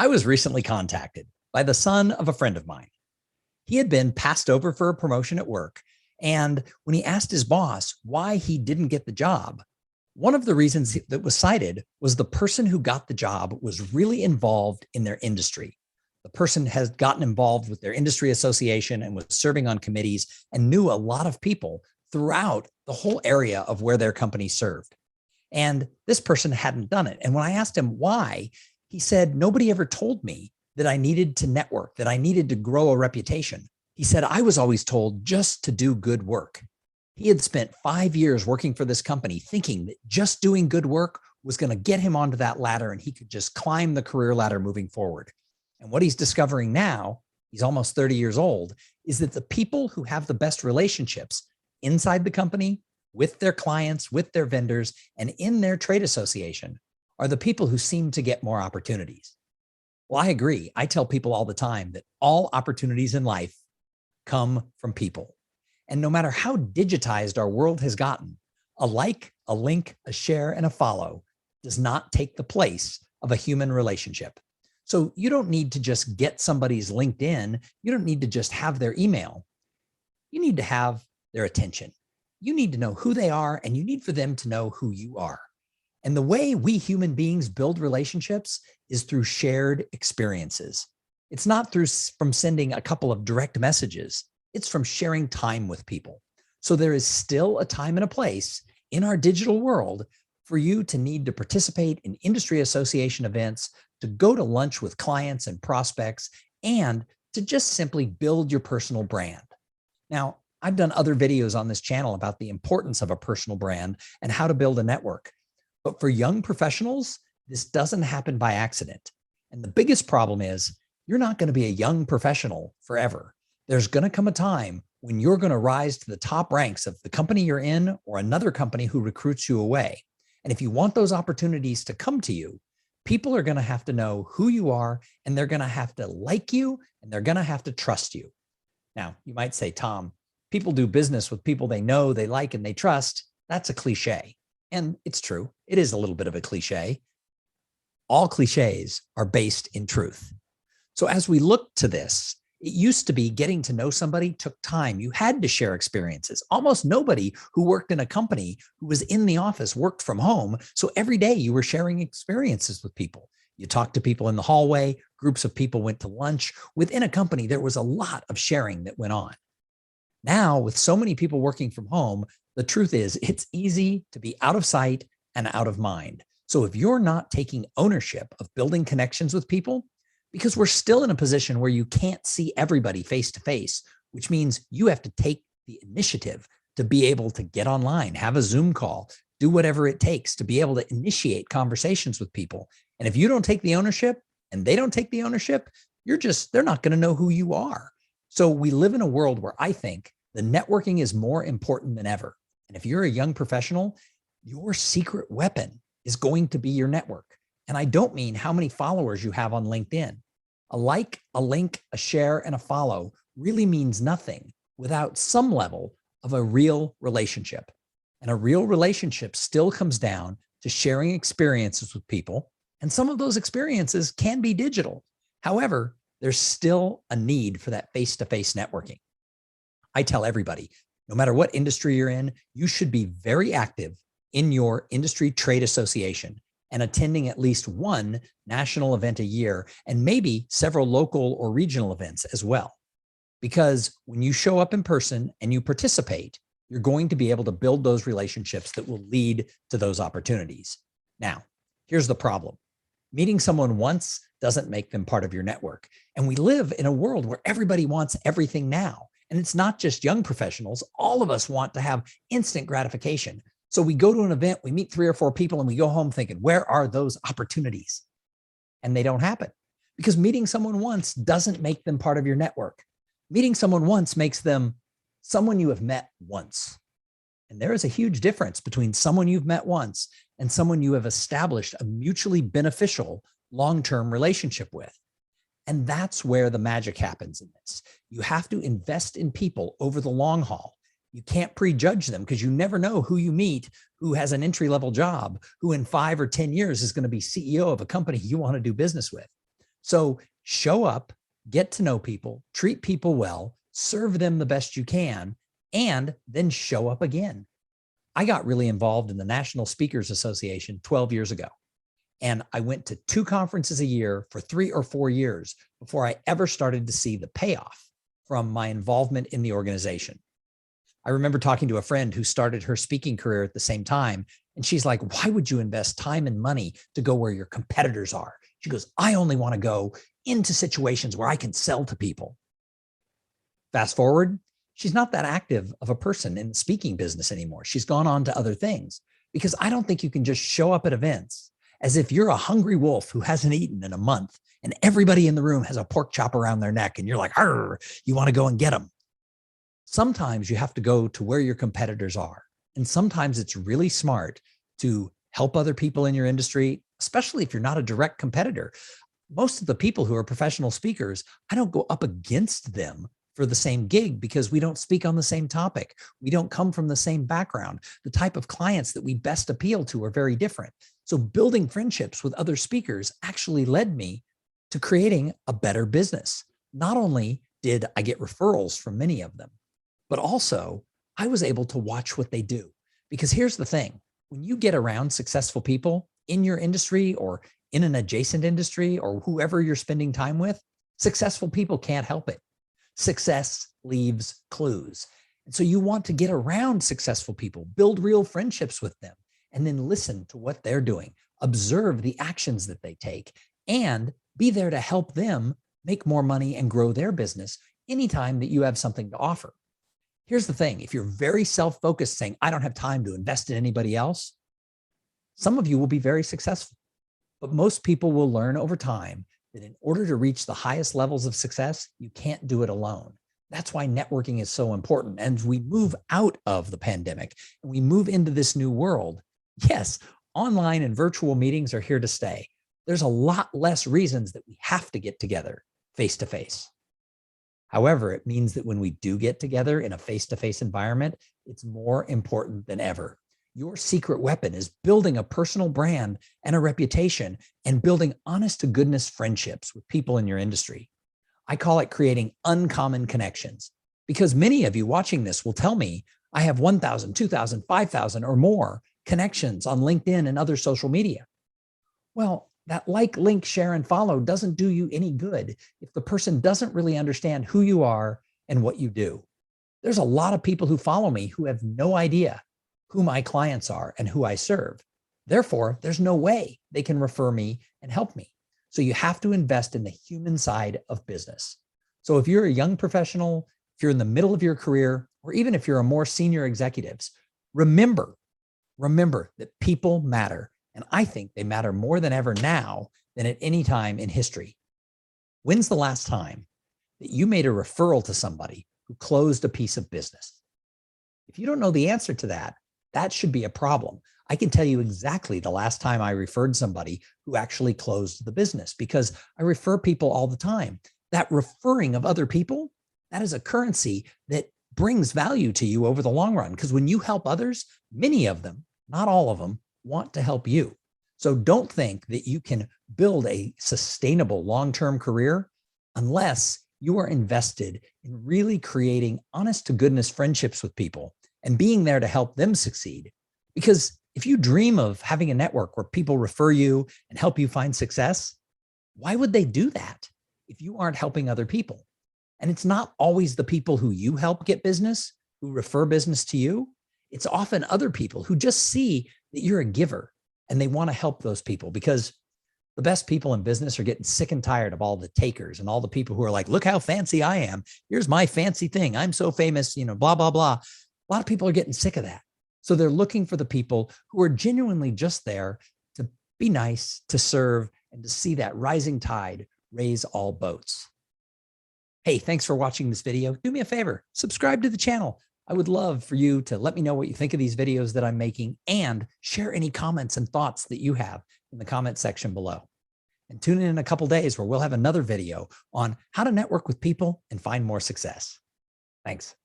I was recently contacted by the son of a friend of mine. He had been passed over for a promotion at work. And when he asked his boss why he didn't get the job, one of the reasons that was cited was the person who got the job was really involved in their industry. The person has gotten involved with their industry association and was serving on committees and knew a lot of people throughout the whole area of where their company served. And this person hadn't done it. And when I asked him why, he said, nobody ever told me that I needed to network, that I needed to grow a reputation. He said, I was always told just to do good work. He had spent 5 years working for this company thinking that just doing good work was going to get him onto that ladder and he could just climb the career ladder moving forward. And what he's discovering now, he's almost 30 years old, is that the people who have the best relationships inside the company, with their clients, with their vendors, and in their trade association are the people who seem to get more opportunities. Well, I agree. I tell people all the time that all opportunities in life come from people. And no matter how digitized our world has gotten, a like, a link, a share, and a follow does not take the place of a human relationship. So you don't need to just get somebody's LinkedIn. You don't need to just have their email. You need to have their attention. You need to know who they are, and you need for them to know who you are. And the way we human beings build relationships is through shared experiences. It's not from sending a couple of direct messages. It's from sharing time with people. So there is still a time and a place in our digital world for you to need to participate in industry association events, to go to lunch with clients and prospects, and to just simply build your personal brand. Now, I've done other videos on this channel about the importance of a personal brand and how to build a network. But for young professionals, this doesn't happen by accident. And the biggest problem is you're not going to be a young professional forever. There's going to come a time when you're going to rise to the top ranks of the company you're in or another company who recruits you away. And if you want those opportunities to come to you, people are going to have to know who you are, and they're going to have to like you, and they're going to have to trust you. Now, you might say, Tom, people do business with people they know, they like, and they trust. That's a cliche. And it's true. It is a little bit of a cliche. All cliches are based in truth. So as we look to this, it used to be getting to know somebody took time. You had to share experiences. Almost nobody who worked in a company who was in the office worked from home. So every day you were sharing experiences with people. You talked to people in the hallway, groups of people went to lunch. Within a company, there was a lot of sharing that went on. Now, with so many people working from home, the truth is it's easy to be out of sight and out of mind. So if you're not taking ownership of building connections with people, because we're still in a position where you can't see everybody face to face, which means you have to take the initiative to be able to get online, have a Zoom call, do whatever it takes to be able to initiate conversations with people. And if you don't take the ownership and they don't take the ownership, they're not going to know who you are. So we live in a world where I think the networking is more important than ever. And if you're a young professional, your secret weapon is going to be your network. And I don't mean how many followers you have on LinkedIn. A like, a link, a share, and a follow really means nothing without some level of a real relationship. And a real relationship still comes down to sharing experiences with people. And some of those experiences can be digital. However, there's still a need for that face-to-face networking. I tell everybody, no matter what industry you're in, you should be very active in your industry trade association and attending at least one national event a year, and maybe several local or regional events as well. Because when you show up in person and you participate, you're going to be able to build those relationships that will lead to those opportunities. Now, here's the problem. Meeting someone once doesn't make them part of your network. And we live in a world where everybody wants everything now. And it's not just young professionals. All of us want to have instant gratification. So we go to an event, we meet 3 or 4 people, and we go home thinking, where are those opportunities? And they don't happen because meeting someone once doesn't make them part of your network. Meeting someone once makes them someone you have met once. And there is a huge difference between someone you've met once and someone you have established a mutually beneficial long-term relationship with. And that's where the magic happens in this. You have to invest in people over the long haul. You can't prejudge them because you never know who you meet, who has an entry-level job, who in 5 or 10 years is going to be CEO of a company you want to do business with. So show up, get to know people, treat people well, serve them the best you can, and then show up again. I got really involved in the National Speakers Association 12 years ago. And I went to 2 conferences a year for 3 or 4 years before I ever started to see the payoff from my involvement in the organization. I remember talking to a friend who started her speaking career at the same time. And she's like, why would you invest time and money to go where your competitors are? She goes, I only want to go into situations where I can sell to people. Fast forward, she's not that active of a person in the speaking business anymore. She's gone on to other things because I don't think you can just show up at events as if you're a hungry wolf who hasn't eaten in a month and everybody in the room has a pork chop around their neck and you're like, arr, you want to go and get them. Sometimes you have to go to where your competitors are. And sometimes it's really smart to help other people in your industry, especially if you're not a direct competitor. Most of the people who are professional speakers, I don't go up against them for the same gig because we don't speak on the same topic. We don't come from the same background. The type of clients that we best appeal to are very different. So building friendships with other speakers actually led me to creating a better business. Not only did I get referrals from many of them, but also I was able to watch what they do. Because here's the thing, when you get around successful people in your industry or in an adjacent industry or whoever you're spending time with, successful people can't help it. Success leaves clues. And so you want to get around successful people, build real friendships with them, and then listen to what they're doing, observe the actions that they take, and be there to help them make more money and grow their business anytime that you have something to offer. Here's the thing, if you're very self-focused saying, I don't have time to invest in anybody else, some of you will be very successful. But most people will learn over time that in order to reach the highest levels of success, you can't do it alone. That's why networking is so important. And as we move out of the pandemic and we move into this new world, yes, online and virtual meetings are here to stay. There's a lot less reasons that we have to get together face to face. However, it means that when we do get together in a face-to-face environment, it's more important than ever. Your secret weapon is building a personal brand and a reputation and building honest to goodness friendships with people in your industry. I call it creating uncommon connections because many of you watching this will tell me I have 1,000, 2,000, 5,000 or more connections on LinkedIn and other social media. Well, that like, link, share, and follow doesn't do you any good if the person doesn't really understand who you are and what you do. There's a lot of people who follow me who have no idea who my clients are and who I serve. Therefore, there's no way they can refer me and help me. So you have to invest in the human side of business. So if you're a young professional, if you're in the middle of your career, or even if you're a more senior executives, remember that people matter. And I think they matter more than ever now than at any time in history. When's the last time that you made a referral to somebody who closed a piece of business? If you don't know the answer to that, that should be a problem. I can tell you exactly the last time I referred somebody who actually closed the business because I refer people all the time. That referring of other people, that is a currency that brings value to you over the long run. Because when you help others, many of them, not all of them, want to help you. So don't think that you can build a sustainable long-term career unless you are invested in really creating honest to goodness friendships with people and being there to help them succeed. Because if you dream of having a network where people refer you and help you find success, why would they do that if you aren't helping other people? And it's not always the people who you help get business, who refer business to you. It's often other people who just see that you're a giver and they want to help those people because the best people in business are getting sick and tired of all the takers and all the people who are like, look how fancy I am. Here's my fancy thing. I'm so famous, blah, blah, blah. A lot of people are getting sick of that. So they're looking for the people who are genuinely just there to be nice, to serve, and to see that rising tide raise all boats. Hey, thanks for watching this video. Do me a favor, subscribe to the channel. I would love for you to let me know what you think of these videos that I'm making and share any comments and thoughts that you have in the comment section below. And tune in a couple days where we'll have another video on how to network with people and find more success. Thanks.